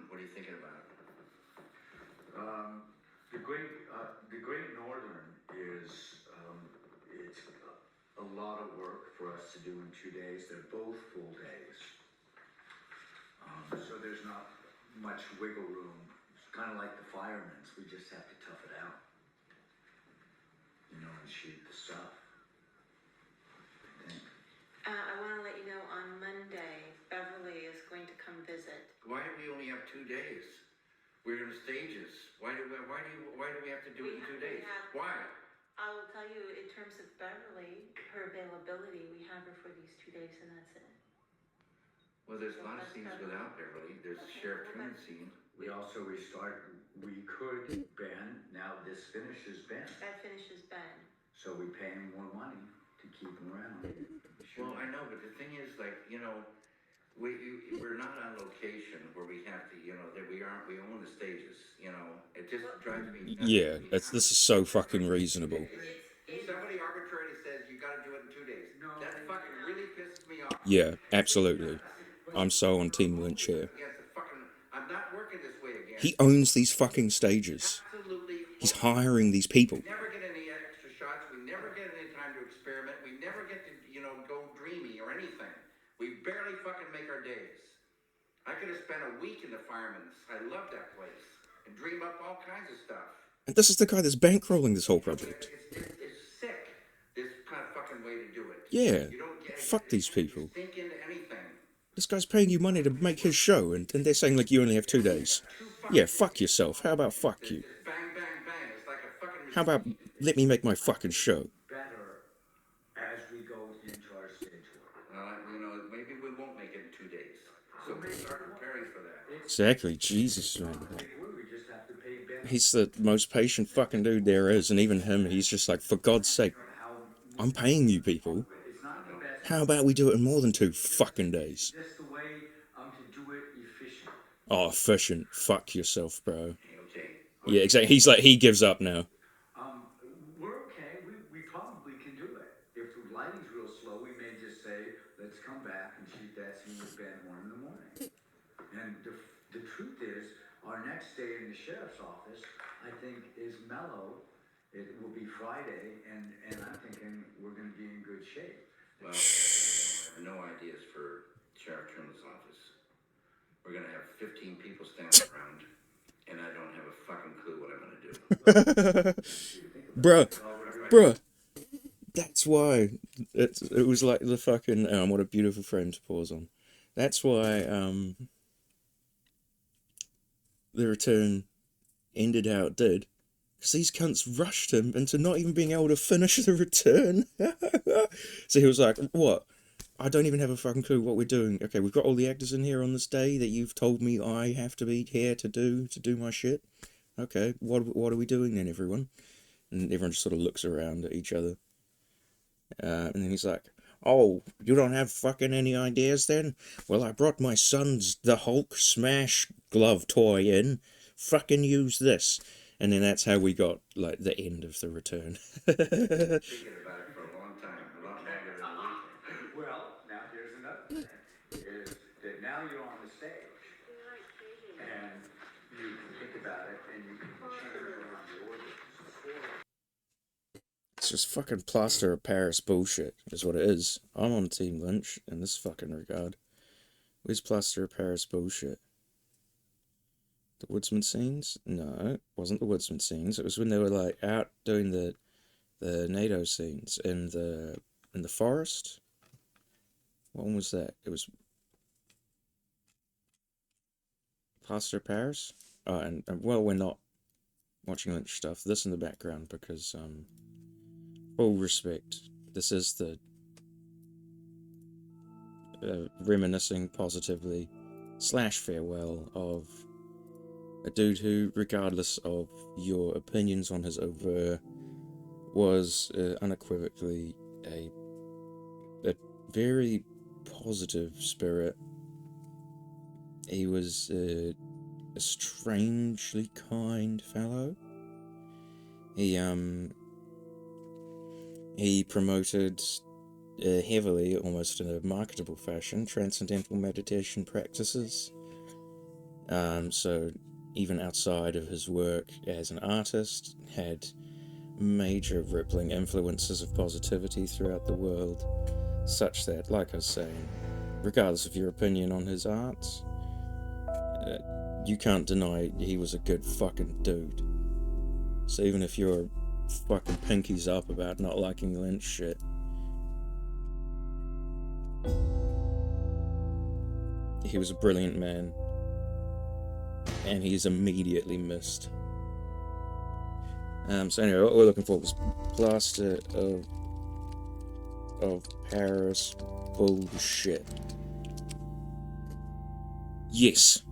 What are you thinking about? The Great Northern is it's a lot of work for us to do in 2 days. They're both full days, so there's not much wiggle room. It's kind of like the firemen's. We just have to tough it out, and shoot the stuff. I want to let you know on Monday, Beverly is going to come visit. Why do we only have 2 days? We're in stages. Why do we have to do it in 2 days? Why? I will tell you, in terms of Beverly, her availability, we have her for these 2 days, and that's it. Well, there's a lot of scenes without Beverly. There's Sheriff Truman's scene. We could Ben. Now this finishes Ben. That finishes Ben. So we pay him more money to keep him around. Well, I know, but the thing is, we're not on location where we have to, that we own the stages, it just drives me nuts. Yeah, this is so fucking reasonable. Somebody arbitrarily says you gotta do it in 2 days. That fucking really pisses me off. Yeah, absolutely. I'm so on Team Lynch here. I'm not working this way again. He owns these fucking stages. Absolutely. He's hiring these people. We never get any extra shots. We never get any time to experiment. We never get to, go dreamy or anything. We barely fucking make our days. I could have spent a week in the firemen's. I love that place. And dream up all kinds of stuff. And this is the guy that's bankrolling this whole project. It's sick, this kind of fucking way to do it. Yeah. You don't get Fuck these people. Sink into anything. This guy's paying you money to make his show, and they're saying, you only have 2 days. Yeah, fuck yourself. How about fuck you? Bang, bang, bang. It's like a fucking... How about let me make my fucking show? Better as we go into our stage work. Maybe we won't make it in 2 days. So we start preparing for that. Exactly, Jesus, man. We just have to pay Ben. He's the most patient fucking dude there is, and even him, he's just like, for God's sake, I'm paying you people. How about we do it in more than 2 fucking days? Just the way to do it efficient. Oh, efficient. Fuck yourself, bro. Okay. Yeah, exactly. He's like, he gives up now. We're okay. We probably can do it. If the lighting's real slow, we may just say, let's come back and shoot that scene with Ben 1 in the morning. And the truth is, our next day in the sheriff's office, I think, is mellow. It will be Friday, and I'm thinking we're going to be in good shape. Well, I have no ideas for Sheriff Truman's office. We're going to have 15 people standing around, and I don't have a fucking clue what I'm going to do. Bruh. That's why it was like the fucking what a beautiful frame to pause on. That's why the return ended how it did, because these cunts rushed him into not even being able to finish the return. So he was like, what? I don't even have a fucking clue what we're doing. Okay, we've got all the actors in here on this day that you've told me I have to be here to do my shit. Okay, what are we doing then, everyone? And everyone just sort of looks around at each other. And then he's like, oh, you don't have fucking any ideas then? Well, I brought my son's The Hulk Smash glove toy in. Fucking use this. And then that's how we got, the end of the return. Thinking about it for a long time, a lot longer than a week. Well, now here's another thing, is that now you're on the stage, and you can think about it, and you can change around the order. It's just fucking plaster of Paris bullshit, is what it is. I'm on Team Lynch in this fucking regard. Where's plaster of Paris bullshit? The Woodsman scenes? No, it wasn't the Woodsman scenes. It was when they were out doing the NATO scenes in the forest. What one was that? It was plaster of Paris. Oh, and well, we're not watching Lynch stuff. This in the background because full respect. This is the reminiscing positively / farewell of a dude who, regardless of your opinions on his oeuvre, was unequivocally a very positive spirit. He was a strangely kind fellow. He promoted heavily, almost in a marketable fashion, transcendental meditation practices. So even outside of his work as an artist, had major rippling influences of positivity throughout the world, such that, like I was saying, regardless of your opinion on his art, you can't deny he was a good fucking dude. So even if you're fucking pinkies up about not liking Lynch shit, he was a brilliant man, and he's immediately missed. So anyway, what we're looking for was Plaster of Paris bullshit. Yes.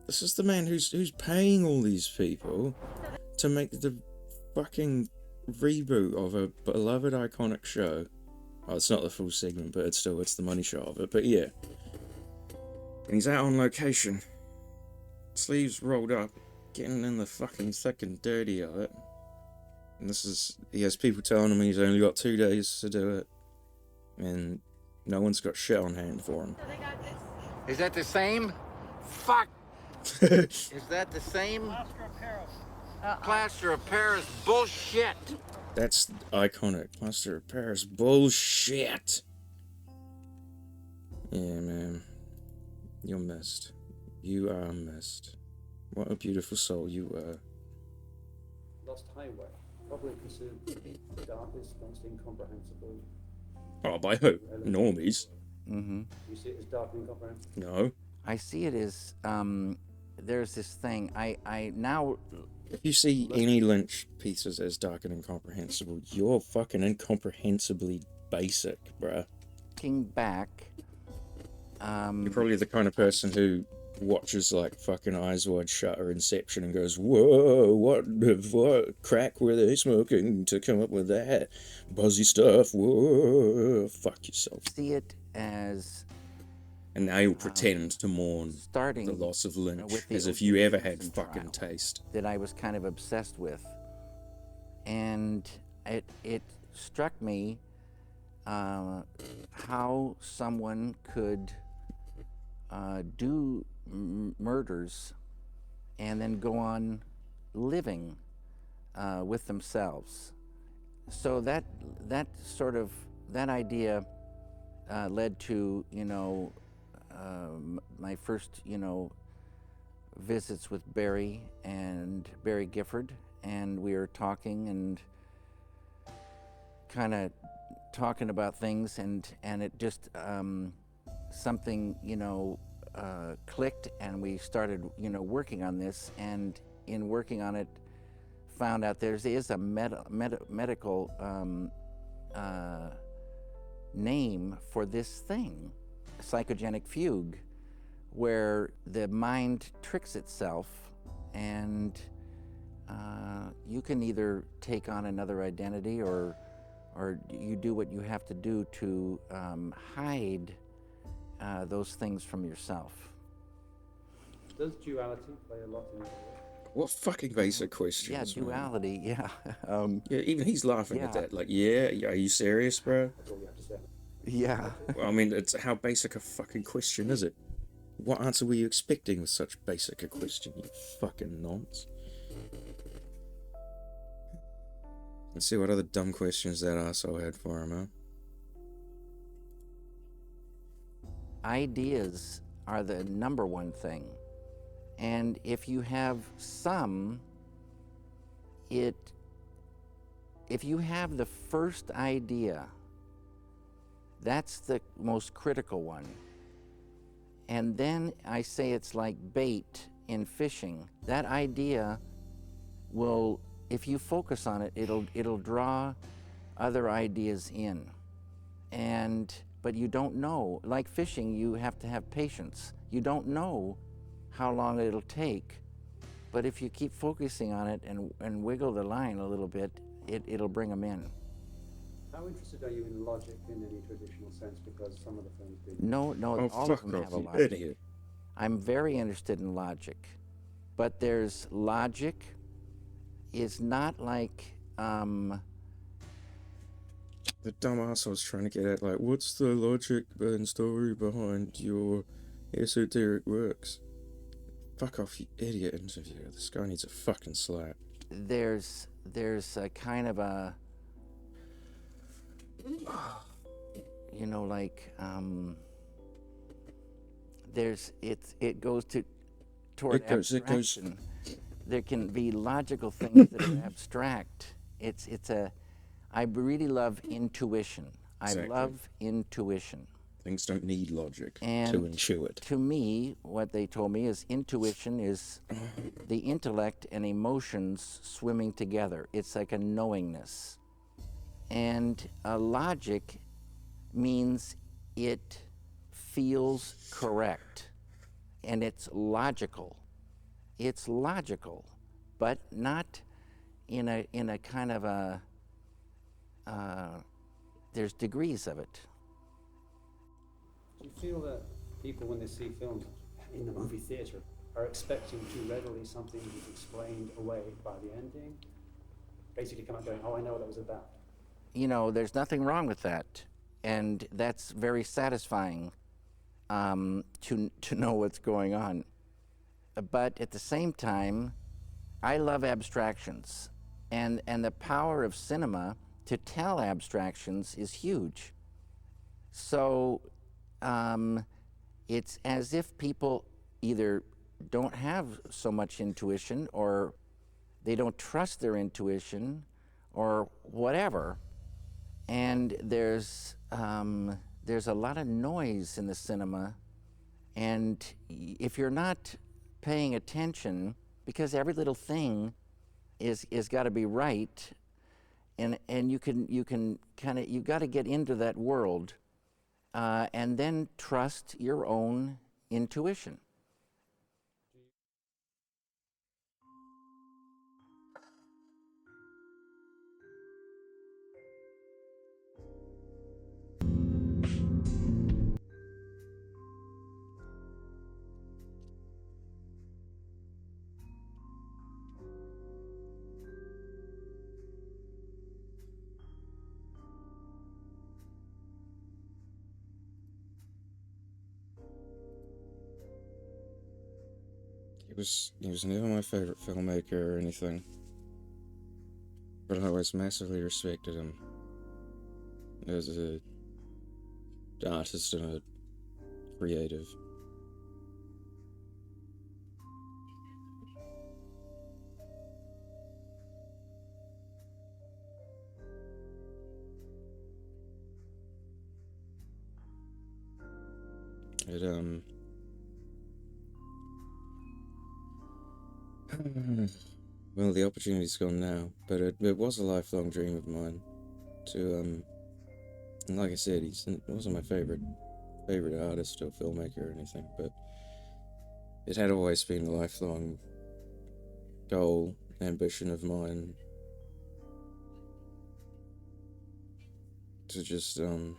This is the man who's paying all these people to make the fucking reboot of a beloved iconic show. Oh, it's not the full segment, but it's the money shot of it. But yeah. And he's out on location. Sleeves rolled up, getting in the fucking thick and dirty of it. And he has people telling him he's only got 2 days to do it. And no one's got shit on hand for him. Is that the same? Fuck! Is that the same? Plaster of Paris bullshit! That's iconic. Plaster of Paris bullshit! Yeah, man. You're missed. You are missed. What a beautiful soul you were. Lost Highway, probably considered the darkest, most incomprehensible. Oh, by who? Normies. Mm-hmm. You see it as dark and incomprehensible? No. I see it as, there's this thing, I now... If you see any Lynch pieces as dark and incomprehensible, you're fucking incomprehensibly basic, bruh. Looking back... You're probably the kind of person who watches like fucking Eyes Wide Shut or Inception and goes, whoa, what crack were they smoking to come up with that buzzy stuff? Whoa, fuck yourself. See it as... And now you'll pretend to mourn starting the loss of Lynch with the as if you ever had Ocean fucking trial taste. that I was kind of obsessed with. And it struck me how someone could do murders and then go on living with themselves. So that idea led to, my first, visits with Barry Gifford, and we were talking and kind of talking about things, and it just something clicked, and we started working on this, and in working on it found out there is a medical name for this thing, psychogenic fugue, where the mind tricks itself, and you can either take on another identity or you do what you have to do to hide those things from yourself. Does duality play a lot in your work? What fucking basic questions? Yeah, duality, yeah. Yeah, even he's laughing at that. Like, yeah, are you serious, bro? That's all you have to say. Yeah. Well, I mean, it's how basic a fucking question is it? What answer were you expecting with such basic a question, you fucking nonce? Let's see what other dumb questions that arsehole had for him, huh? Ideas are the number one thing. And if you have some, if you have the first idea, that's the most critical one. And then I say it's like bait in fishing. That idea will, if you focus on it, it'll draw other ideas in. But you don't know. Like fishing, you have to have patience. You don't know how long it'll take. But if you keep focusing on it and wiggle the line a little bit, it'll bring them in. How interested are you in logic in any traditional sense? Because some of the films do. No, Oh, all fuck of them off, have a you logic. idiot. I'm very interested in logic. But there's logic is not like the dumbass I was trying to get at, like, what's the logic and story behind your esoteric works? Fuck off, you idiot interviewer. This guy needs a fucking slap. There's a kind of a, you know, like, it goes toward It goes- abstraction. There can be logical things that are abstract. I really love intuition. Exactly. I love intuition. Things don't need logic to And intuit. to me, what they told me is intuition is the intellect and emotions swimming together. It's like a knowingness. And logic means it feels correct and it's logical. It's logical, but not in a kind of a, there's degrees of it. Do you feel that people, when they see films in the movie theatre, are expecting too readily something that's explained away by the ending? Basically come out going, oh, I know what that was about. You know, there's nothing wrong with that, and that's very satisfying to know what's going on. But at the same time, I love abstractions, and the power of cinema to tell abstractions is huge. So it's as if people either don't have so much intuition, or they don't trust their intuition, or whatever. And there's a lot of noise in the cinema, and if you're not paying attention, because every little thing is got to be right, and you can kind of, you got to get into that world, and then trust your own intuition. He was never my favorite filmmaker or anything, but I always massively respected him as a artist and a creative. Well, the opportunity's gone now, but it was a lifelong dream of mine to, and like I said, he wasn't my favorite artist or filmmaker or anything, but it had always been a lifelong goal, ambition of mine to just, to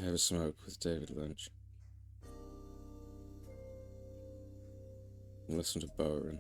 have a smoke with David Lynch and listen to Bowen.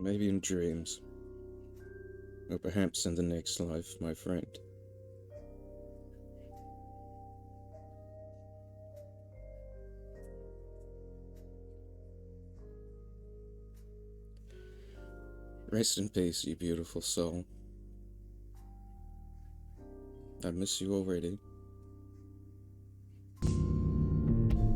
Maybe in dreams, or perhaps in the next life, my friend. Rest in peace, you beautiful soul. I miss you already.